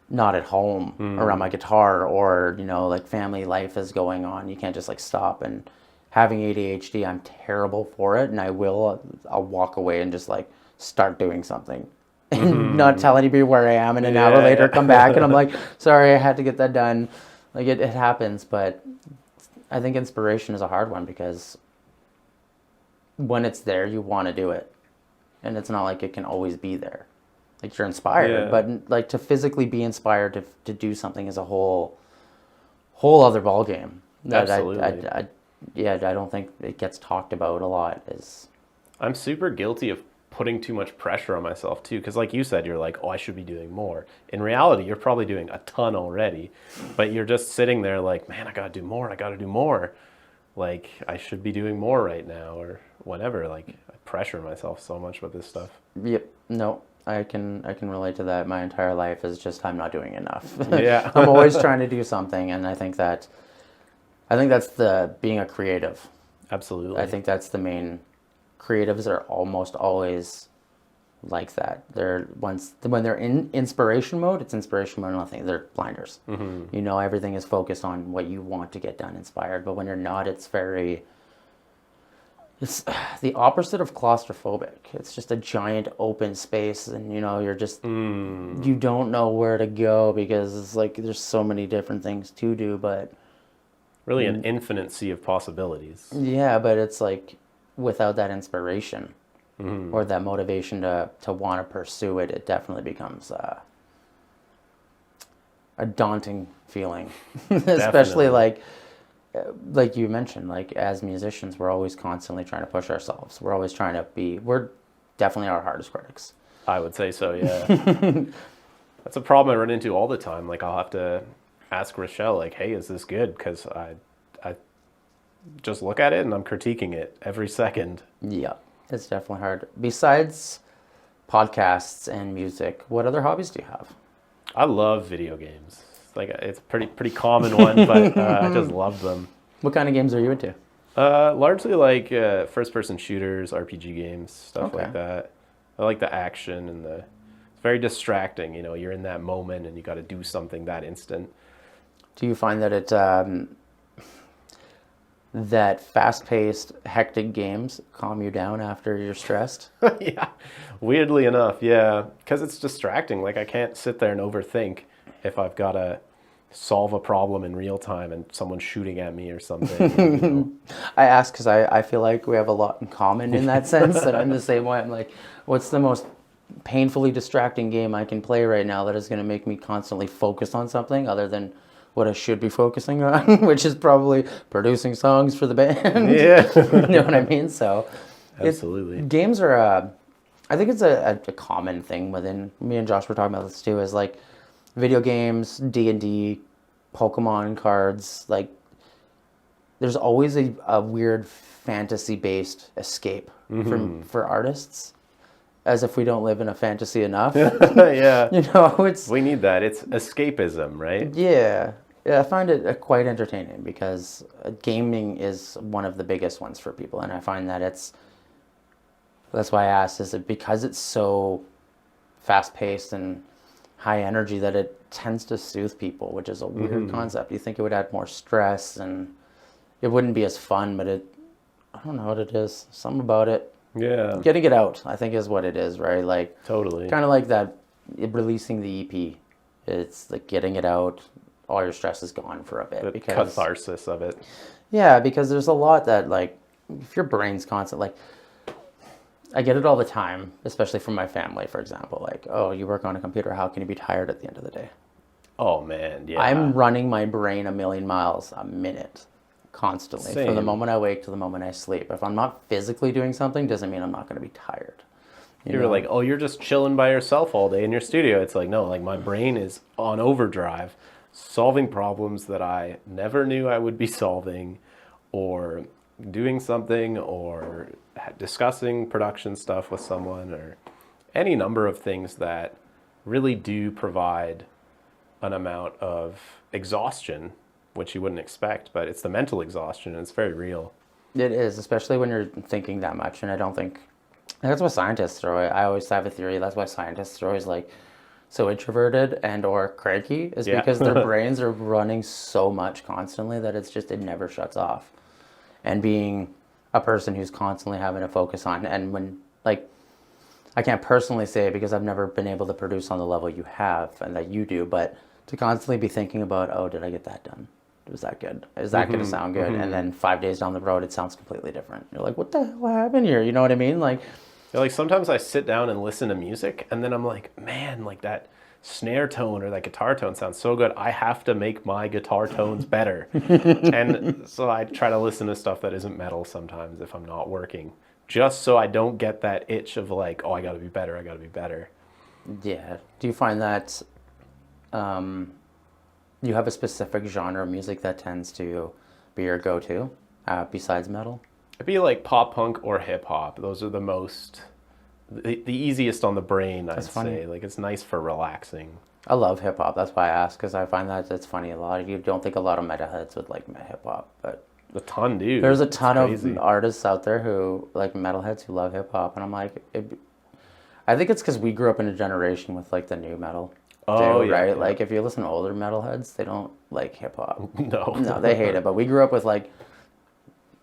not at home around my guitar, or like family life is going on. You can't just like stop. And having ADHD, I'm terrible for it, and I'll walk away and just like start doing something and not tell anybody where I am, and an hour later come back and I'm like, sorry, I had to get that done. Like it happens. But I think inspiration is a hard one because when it's there, you want to do it, and it's not like it can always be there. Like you're inspired, but like to physically be inspired to do something is a whole other ballgame. Absolutely. I don't think it gets talked about a lot. I'm super guilty of putting too much pressure on myself too, because like you said, you're like, oh, I should be doing more. In reality, you're probably doing a ton already, but you're just sitting there like, man, I gotta do more. Like I should be doing more right now or whatever. Like I pressure myself so much with this stuff. Yep. No. I can relate to that. My entire life is just I'm not doing enough. Yeah. I'm always trying to do something, and I think that's the being a creative. Absolutely. I think that's the main. Creatives are almost always like that. When they're in inspiration mode, it's inspiration mode. Nothing. They're blinders. Mm-hmm. Everything is focused on what you want to get done, inspired. But when you're not, it's the opposite of claustrophobic. It's just a giant open space, and you're just you don't know where to go because it's like there's so many different things to do, but really an infinite sea of possibilities. Yeah, but it's like without that inspiration or that motivation to want to pursue it, it definitely becomes a daunting feeling. Especially like you mentioned, like as musicians, we're always constantly trying to push ourselves. We're definitely our hardest critics. I would say so, yeah. That's a problem I run into all the time. Like I'll have to ask Rochelle, like, hey, is this good? Because I just look at it and I'm critiquing it every second. Yeah, it's definitely hard. Besides podcasts and music, what other hobbies do you have? I love video games. Like it's a pretty common one, but I just love them. What kind of games are you into? Largely like first-person shooters, RPG games, stuff like that. I like the action and it's very distracting. You're in that moment and you got to do something that instant. Do you find that that fast-paced, hectic games calm you down after you're stressed? Yeah, weirdly enough, yeah, because it's distracting. Like I can't sit there and overthink if I've got to solve a problem in real time and someone's shooting at me or something. I ask because I feel like we have a lot in common in that sense, that I'm the same way. I'm like, what's the most painfully distracting game I can play right now that is going to make me constantly focus on something other than what I should be focusing on, which is probably producing songs for the band. Yeah. You know what I mean? So absolutely. Games are, I think it's a common thing within, me and Josh were talking about this too, is like video games, D&D, Pokemon cards, like there's always a weird fantasy-based escape for artists, as if we don't live in a fantasy enough. Yeah. We need that. It's escapism, right? Yeah. I find it quite entertaining because gaming is one of the biggest ones for people, and I find that that's why I asked, is it because it's so fast-paced and high energy that it tends to soothe people, which is a weird concept. You think it would add more stress and it wouldn't be as fun, but I don't know what it is. Something about it. Yeah. Getting it out, I think, is what it is, right? Like totally. Kind of like that, releasing the EP. It's like getting it out. All your stress is gone for a bit. The because catharsis of it. Yeah, because there's a lot that, like, if your brain's constant, like, I get it all the time, especially from my family, for example. Like, oh, you work on a computer, how can you be tired at the end of the day? Oh, man, yeah. I'm running my brain a million miles a minute, constantly. Same. From the moment I wake to the moment I sleep. If I'm not physically doing something, doesn't mean I'm not going to be tired. You were like, oh, you're just chilling by yourself all day in your studio. It's like, no, like my brain is on overdrive, solving problems that I never knew I would be solving, or doing something or discussing production stuff with someone or any number of things that really do provide an amount of exhaustion, which you wouldn't expect, but it's the mental exhaustion and it's very real. It is, especially when you're thinking that much. And I don't think that's why scientists are. I always have a theory. That's why scientists are always like so introverted and or cranky, is because their brains are running so much constantly that it never shuts off. And being a person who's constantly having to focus on, and when like I can't personally say it because I've never been able to produce on the level you have and that you do, but to constantly be thinking about, oh, did I get that done? Was that good? Is that going to sound good? And then 5 days down the road, it sounds completely different. You're like, what the hell happened here? You know what I mean? Like, yeah, like sometimes I sit down and listen to music and then I'm like, man, like that snare tone or that guitar tone sounds so good. I have to make my guitar tones better. And so I try to listen to stuff that isn't metal sometimes if I'm not working, just so I don't get that itch of like, oh, I got to be better. I got to be better. Yeah. Do you find that you have a specific genre of music that tends to be your go-to besides metal? It'd be like pop punk or hip hop. Those are the easiest on the brain, I'd say. Like it's nice for relaxing. I love hip hop. That's why I ask, because I find that it's funny. A lot of you don't think a lot of metalheads would like hip hop, but a ton do. There's a ton of artists out there who like metalheads who love hip hop, and I'm like, I think it's because we grew up in a generation with like the new metal. Oh, yeah, right. Yeah. Like if you listen to older metalheads, they don't like hip hop. No, they hate it. But we grew up with like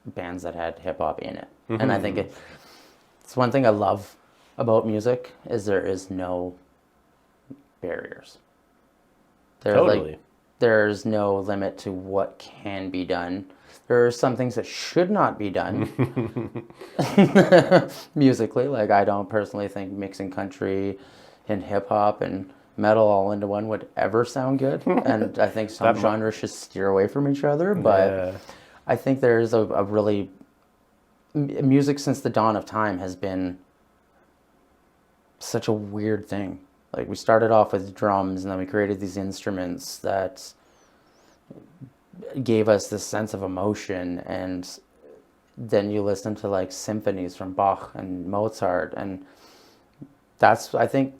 bands that had hip hop in it, and I think it's one thing I love about music is there is no barriers. There's no limit to what can be done. There are some things that should not be done musically. Like I don't personally think mixing country and hip hop and metal all into one would ever sound good. And I think some genres should steer away from each other. But I think there's a really... Music since the dawn of time has been such a weird thing. Like we started off with drums and then we created these instruments that gave us this sense of emotion, and then you listen to like symphonies from Bach and Mozart, and I think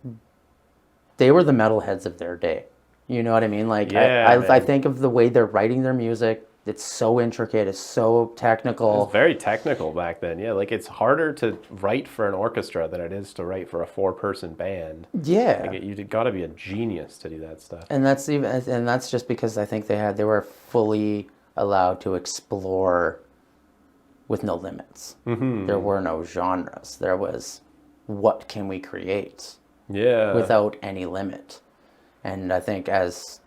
they were the metalheads of their day. You know what I mean? Like I think of the way they're writing their music. It's so intricate. It's so technical. It's very technical back then. Yeah, like it's harder to write for an orchestra than it is to write for a 4-person band. Yeah, like you got to be a genius to do that stuff. And that's just because I think they were fully allowed to explore with no limits. There were no genres. There was, what can we create? Yeah, without any limit. And I think as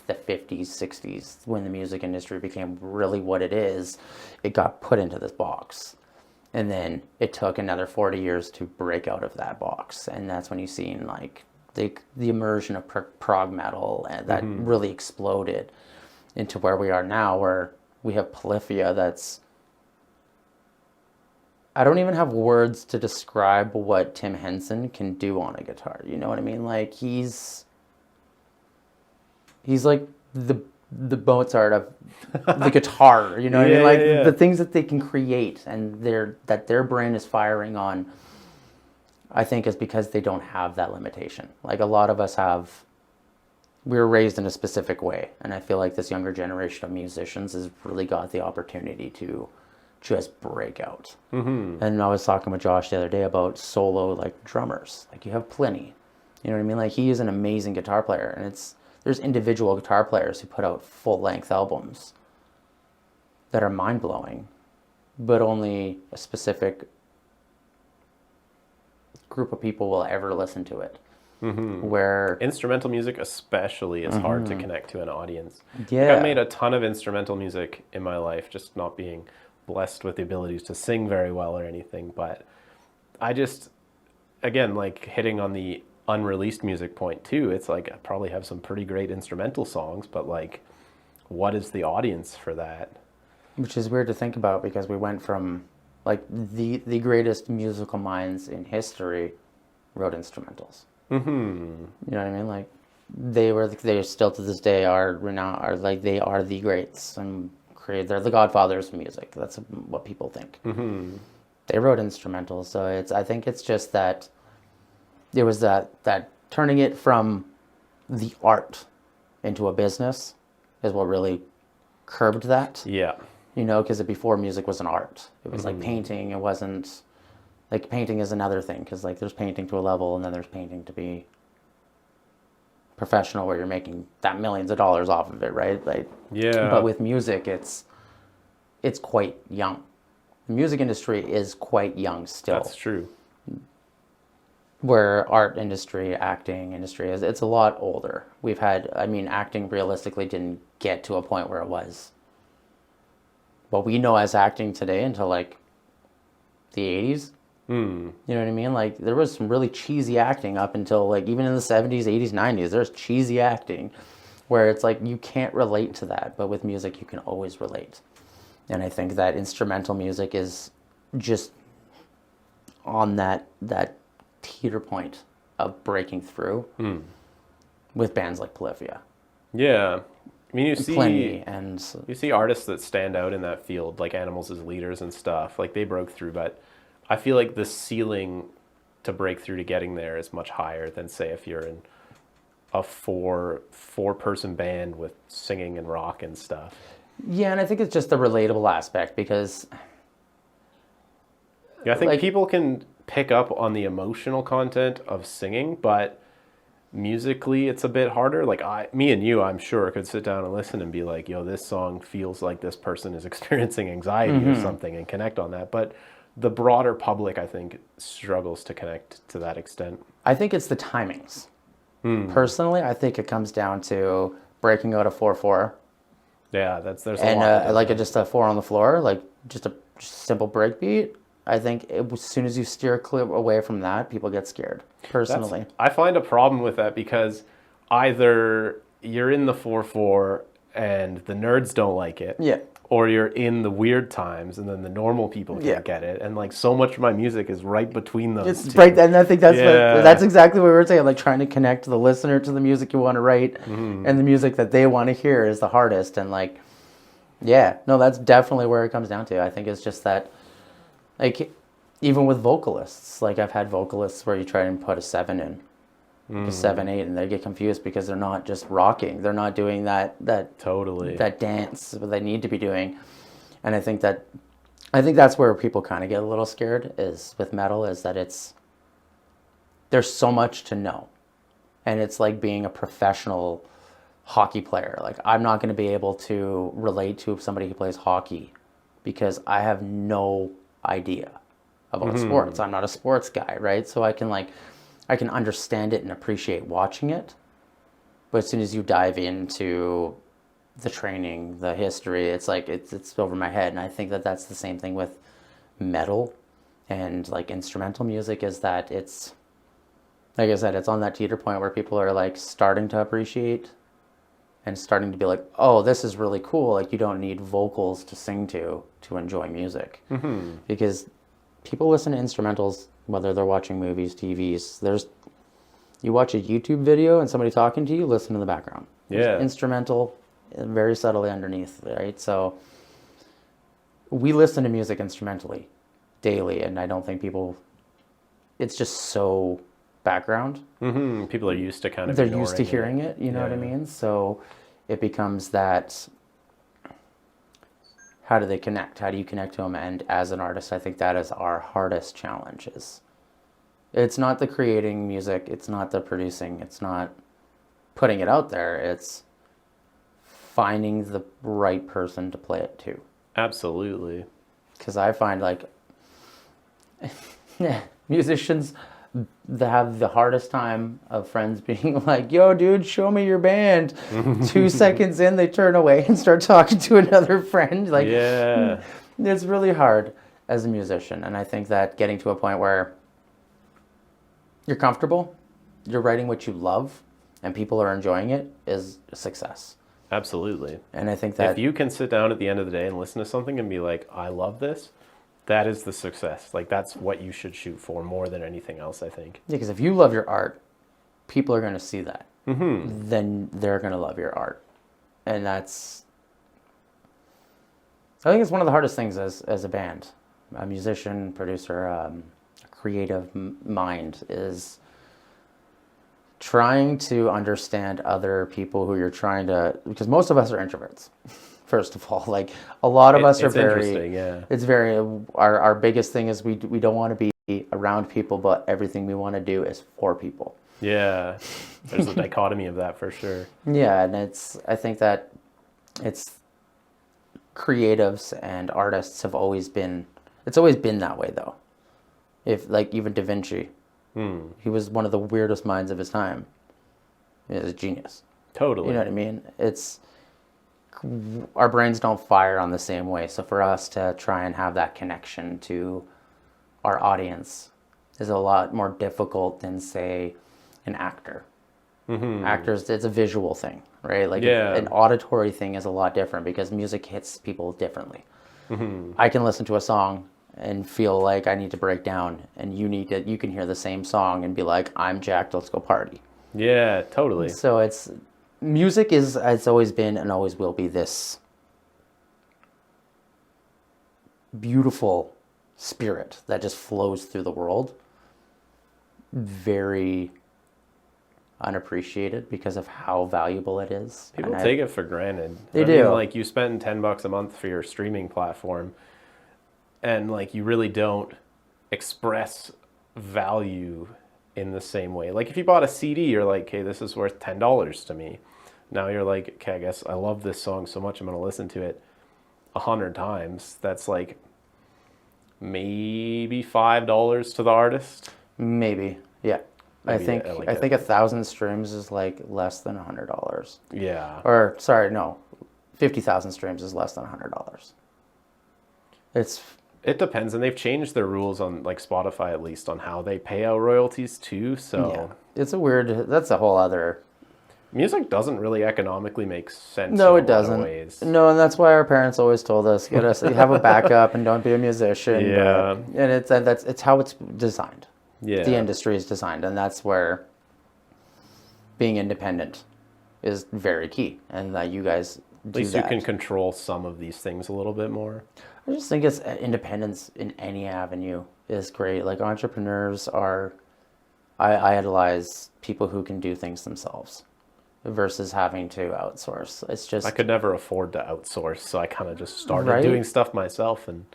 the 50s, 60s, when the music industry became really what it is, it got put into this box. And then it took another 40 years to break out of that box. And that's when you've seen like the immersion of prog metal, and that really exploded into where we are now, where we have polyphia that's... I don't even have words to describe what Tim Henson can do on a guitar. You know what I mean? Like he's like the Mozart of the guitar, you know what I mean? Like the things that they can create and their brain is firing on, I think is because they don't have that limitation. Like a lot of us we were raised in a specific way, and I feel like this younger generation of musicians has really got the opportunity to just break out. And I was talking with Josh the other day about solo like drummers. Like you have Pliny, you know what I mean? Like he is an amazing guitar player, and there's individual guitar players who put out full-length albums that are mind-blowing, but only a specific group of people will ever listen to it. Where instrumental music especially is hard to connect to an audience. Yeah. Like I've made a ton of instrumental music in my life, just not being blessed with the abilities to sing very well or anything, but I just, again, like hitting on the unreleased music point too, it's like I probably have some pretty great instrumental songs, but like what is the audience for that? Which is weird to think about, because we went from like the greatest musical minds in history wrote instrumentals. You know what I mean? Like they still to this day are renowned, they are the greats, and they're the godfathers of music. That's what people think. Mm-hmm. They wrote instrumentals, so I think it's just that it was that turning it from the art into a business is what really curbed that. Yeah. You know, because before music was an art. It was like painting. It wasn't like painting is another thing, because like there's painting to a level, and then there's painting to be professional, where you're making that millions of dollars off of it, right? Like, Yeah. but with music, it's quite young. The music industry is quite young still. That's true. Where art industry, acting industry it's a lot older. We've had, I mean, acting realistically didn't get to a point where it was what we know as acting today until like the 80s. You know what I mean? Like there was some really cheesy acting up until like even in the 70s, 80s, 90s, there's cheesy acting where it's like you can't relate to that, but with music you can always relate. And I think that instrumental music is just on that teeter point of breaking through with bands like Polyphia. Yeah. I mean, you see artists that stand out in that field, like Animals as leaders and stuff. Like they broke through, but I feel like the ceiling to break through to getting there is much higher than, say, if you're in a four-person band with singing and rock and stuff. Yeah, and I think it's just the relatable aspect, because I think people can pick up on the emotional content of singing, but musically it's a bit harder. Like me and you, I'm sure, could sit down and listen and be like, yo, this song feels like this person is experiencing anxiety or something, and connect on that. But the broader public, I think, struggles to connect to that extent. I think it's the timings. Personally, I think it comes down to breaking out a 4/4. Yeah, there's a and lot. just a 4 on the floor, like just a simple break beat. I think as soon as you steer clear away from that, people get scared. Personally, I find a problem with that, because either you're in the 4/4 and the nerds don't like it, yeah, or you're in the weird times and then the normal people can't get it. And like so much of my music is right between those it's two. right. And I think that's exactly what we were saying. Like trying to connect the listener to the music you want to write, and the music that they want to hear is the hardest. And like, yeah, no, that's definitely where it comes down to. I think it's just that, like, even with vocalists, like I've had vocalists where you try and put a 7 in, a 7/8, and they get confused because they're not just rocking. They're not doing that Totally that dance that they need to be doing. And I think that's where people kind of get a little scared, is with metal, is that there's so much to know. And it's like being a professional hockey player. Like I'm not going to be able to relate to somebody who plays hockey because I have no idea about sports. I'm not a sports guy, right? So I can understand it and appreciate watching it. But as soon as you dive into the training, the history, it's like it's over my head. And I think that that's the same thing with metal and like instrumental music, is that it's, like I said, it's on that teeter point where people are like starting to appreciate and starting to be like, oh, this is really cool. Like you don't need vocals to sing to enjoy music. Because people listen to instrumentals, whether they're watching movies, TVs. You watch a YouTube video and somebody talking to you, listen to the background. There's instrumental very subtly underneath, right? So we listen to music instrumentally daily, and I don't think it's just so background. People are used to kind of they're used to hearing it, you know what I mean? So it becomes that, how do they connect? How do you connect to them? And as an artist, I think that is our hardest challenge. It's not the creating music, it's not the producing, it's not putting it out there, it's finding the right person to play it to. Absolutely. Because I find like musicians that have the hardest time of friends being like, yo dude, show me your band. 2 seconds in, they turn away and start talking to another friend. Like, it's really hard as a musician. And I think that getting to a point where you're comfortable, you're writing what you love, and people are enjoying it is a success. Absolutely. And I think that if you can sit down at the end of the day and listen to something and be like, I love this, that is the success. Like that's what you should shoot for more than anything else, I think. Yeah, because if you love your art, people are going to see that. Then they're going to love your art. And that's I think it's one of the hardest things as a band, a musician, producer, a creative mind is trying to understand other people who you're trying to, because most of us are introverts. First of all, like a lot of us are interesting, yeah. It's very, our biggest thing is we don't want to be around people, but everything we want to do is for people. Yeah, there's a dichotomy of that for sure. Yeah, and I think that it's creatives and artists have always been, it's always been that way though. If like even Da Vinci, he was one of the weirdest minds of his time. He was a genius. Totally. You know what I mean? It's, our brains don't fire on the same way. So for us to try and have that connection to our audience is a lot more difficult than, say, an actor. Actors, it's a visual thing, right? Like an auditory thing is a lot different because music hits people differently. I can listen to a song and feel like I need to break down, and you can hear the same song and be like, I'm jacked, let's go party. Yeah, totally. So it's always been and always will be this beautiful spirit that just flows through the world. Very unappreciated because of how valuable it is. People take it for granted. They do. Mean, like you spend $10 a month for your streaming platform, and like you really don't express value in the same way. Like if you bought a CD, you're like, okay, this is worth $10 to me. Now you're like, okay, I guess I love this song so much I'm going to listen to it 100 times. That's like maybe $5 to the artist. Maybe, yeah. Maybe I think 1,000 streams is like less than $100. Yeah. Or sorry, no, 50,000 streams is less than $100. It depends, and they've changed their rules on like Spotify at least on how they pay out royalties too. So yeah. That's a whole other. Music doesn't really economically make sense. No, in it doesn't. Ways. No, and that's why our parents always told us, have a backup and don't be a musician. Yeah. And it's how it's designed. Yeah. The industry is designed, and that's where being independent is very key. And that you guys do that. At least you can control some of these things a little bit more. I just think it's independence in any avenue is great. Like entrepreneurs I idolize people who can do things themselves versus having to outsource. It's just, I could never afford to outsource, so I kind of just started doing stuff myself, and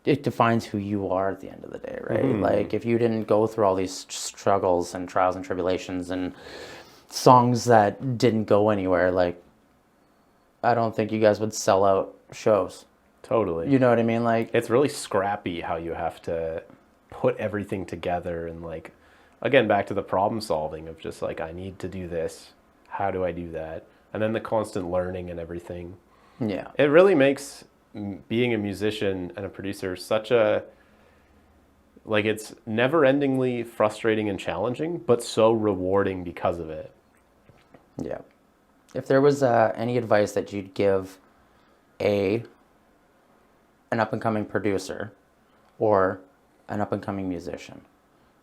it defines who you are at the end of the day, right? Like if you didn't go through all these struggles and trials and tribulations and songs that didn't go anywhere, like I don't think you guys would sell out shows. Totally. You know what I mean? Like it's really scrappy how you have to put everything together, and like again back to the problem solving of just like I need to do this. How do I do that? And then the constant learning and everything. Yeah. It really makes being a musician and a producer such a like it's never-endingly frustrating and challenging, but so rewarding because of it. Yeah. If there was any advice that you'd give an up-and-coming producer or an up-and-coming musician,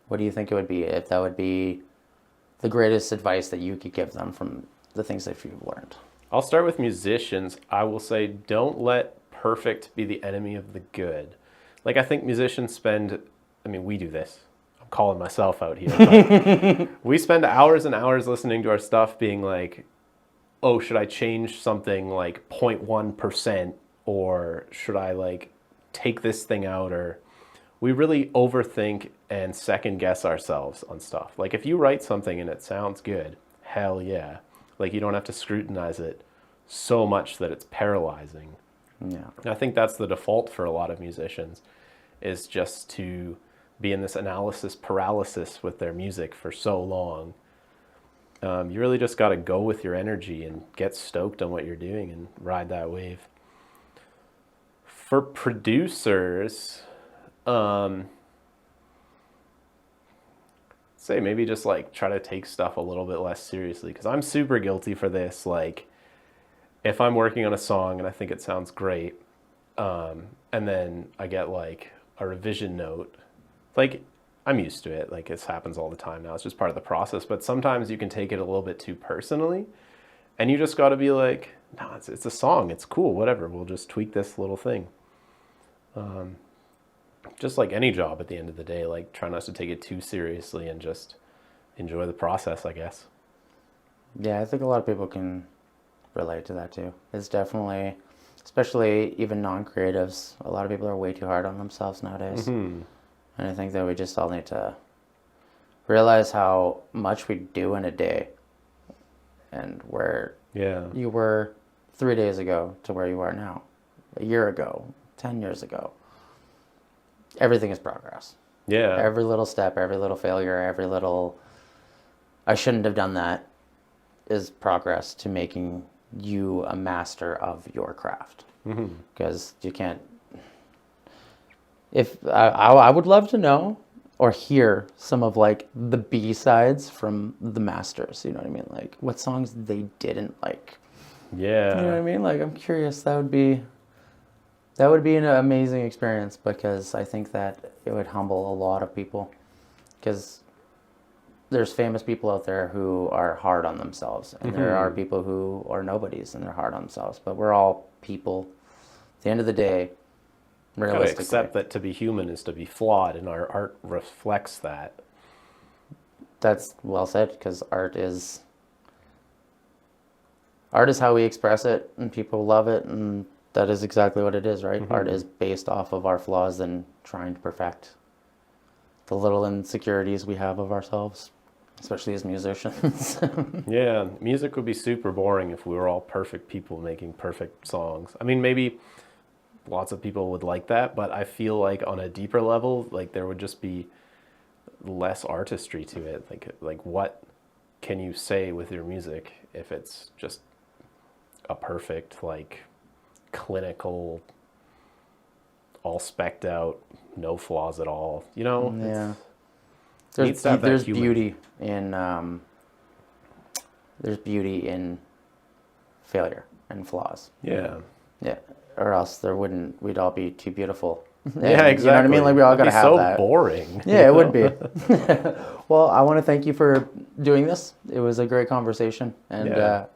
what do you think it would be? If that would be the greatest advice that you could give them from the things that you've learned? I'll start with musicians. I will say don't let perfect be the enemy of the good. Like I think musicians we do this. I'm calling myself out here. But we spend hours and hours listening to our stuff being like, oh, should I change something like 0.1%, or should I like take this thing out? Or we really overthink and second guess ourselves on stuff. Like if you write something and it sounds good, hell yeah. Like you don't have to scrutinize it so much that it's paralyzing. Yeah. And I think that's the default for a lot of musicians, is just to be in this analysis paralysis with their music for so long. You really just got to go with your energy and get stoked on what you're doing and ride that wave. For producers, say maybe just like try to take stuff a little bit less seriously, because I'm super guilty for this. Like if I'm working on a song and I think it sounds great, and then I get like a revision note, like I'm used to it. Like this happens all the time now. It's just part of the process. But sometimes you can take it a little bit too personally, and you just got to be like, no, it's a song. It's cool. Whatever. We'll just tweak this little thing. Just like any job at the end of the day, like try not to take it too seriously and just enjoy the process, I guess. Yeah, I think a lot of people can relate to that too. It's definitely, especially even non-creatives, a lot of people are way too hard on themselves nowadays. And I think that we just all need to realize how much we do in a day and where you were 3 days ago to where you are now, a year ago, 10 years ago. Everything is progress. Yeah. Every little step, every little failure, every little I shouldn't have done that is progress to making you a master of your craft. Because you can't. If I would love to know or hear some of like the B-sides from the masters, you know what I mean? Like what songs they didn't like. Yeah. You know what I mean? Like I'm curious. That would be an amazing experience because I think that it would humble a lot of people because there's famous people out there who are hard on themselves and there are people who are nobodies and they're hard on themselves, but we're all people. At the end of the day, realistically. Gotta accept that to be human is to be flawed, and our art reflects that. That's well said, because art is how we express it, and people love it, and that is exactly what it is, right? Art is based off of our flaws and trying to perfect the little insecurities we have of ourselves, especially as musicians. Yeah, music would be super boring if we were all perfect people making perfect songs. I mean, maybe lots of people would like that, but I feel like on a deeper level, like there would just be less artistry to it. Like what can you say with your music if it's just a perfect, like clinical, all specced out, no flaws at all, you know? Yeah. There's beauty in failure and flaws. Yeah. Yeah. Or else we'd all be too beautiful. Yeah, exactly. You know what I mean? Like we all It'd gotta be have so that. boring. Yeah, it would be. Well, I want to thank you for doing this. It was a great conversation, and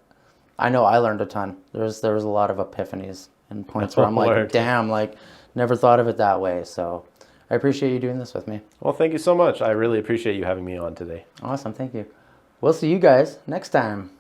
I know I learned a ton. There was a lot of epiphanies and points where I'm like, damn, like never thought of it that way. So I appreciate you doing this with me. Well, thank you so much. I really appreciate you having me on today. Awesome, thank you. We'll see you guys next time.